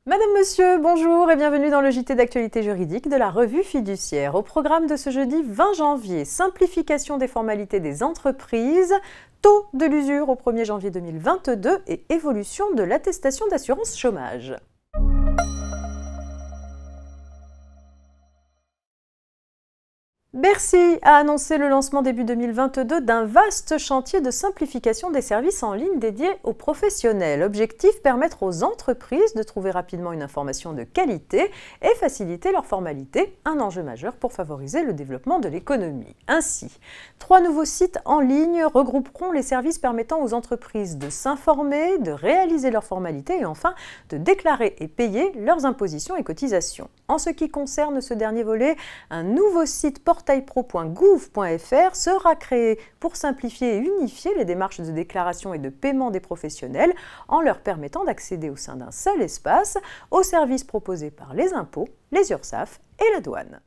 Madame, Monsieur, bonjour et bienvenue dans le JT d'actualité juridique de la revue Fiduciaire. Au programme de ce jeudi 20 janvier, simplification des formalités des entreprises, taux de l'usure au 1er janvier 2022 et évolution de l'attestation d'assurance chômage. Bercy a annoncé le lancement début 2022 d'un vaste chantier de simplification des services en ligne dédiés aux professionnels. Objectif, permettre aux entreprises de trouver rapidement une information de qualité et faciliter leurs formalités, un enjeu majeur pour favoriser le développement de l'économie. Ainsi, 3 nouveaux sites en ligne regrouperont les services permettant aux entreprises de s'informer, de réaliser leurs formalités et enfin de déclarer et payer leurs impositions et cotisations. En ce qui concerne ce dernier volet, un nouveau site portailpro.gouv.fr sera créé pour simplifier et unifier les démarches de déclaration et de paiement des professionnels en leur permettant d'accéder au sein d'un seul espace aux services proposés par les impôts, les URSSAF et la douane.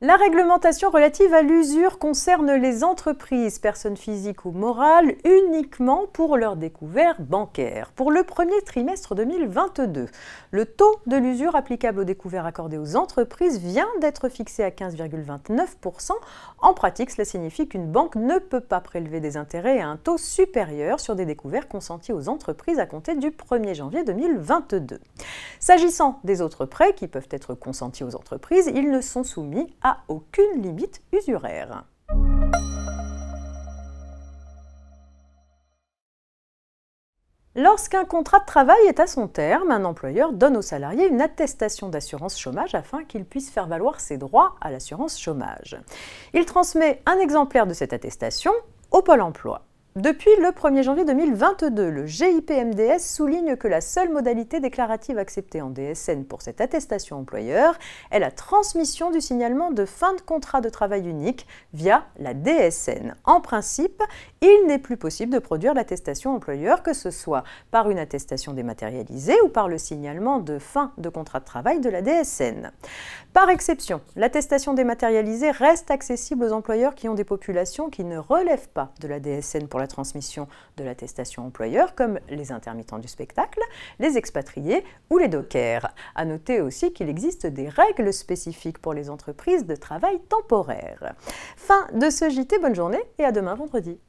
La réglementation relative à l'usure concerne les entreprises, personnes physiques ou morales, uniquement pour leurs découverts bancaires. Pour le premier trimestre 2022, le taux de l'usure applicable aux découverts accordés aux entreprises vient d'être fixé à 15,29%. En pratique, cela signifie qu'une banque ne peut pas prélever des intérêts à un taux supérieur sur des découverts consentis aux entreprises à compter du 1er janvier 2022. S'agissant des autres prêts qui peuvent être consentis aux entreprises, ils ne sont soumis à aucune limite usuraire. Lorsqu'un contrat de travail est à son terme, un employeur donne au salarié une attestation d'assurance chômage afin qu'il puisse faire valoir ses droits à l'assurance chômage. Il transmet un exemplaire de cette attestation au Pôle emploi. Depuis le 1er janvier 2022, le GIP-MDS souligne que la seule modalité déclarative acceptée en DSN pour cette attestation employeur est la transmission du signalement de fin de contrat de travail unique via la DSN. En principe, il n'est plus possible de produire l'attestation employeur, que ce soit par une attestation dématérialisée ou par le signalement de fin de contrat de travail de la DSN. Par exception, l'attestation dématérialisée reste accessible aux employeurs qui ont des populations qui ne relèvent pas de la DSN pour la transmission de l'attestation employeur, comme les intermittents du spectacle, les expatriés ou les dockers. À noter aussi qu'il existe des règles spécifiques pour les entreprises de travail temporaire. Fin de ce JT, bonne journée et à demain vendredi.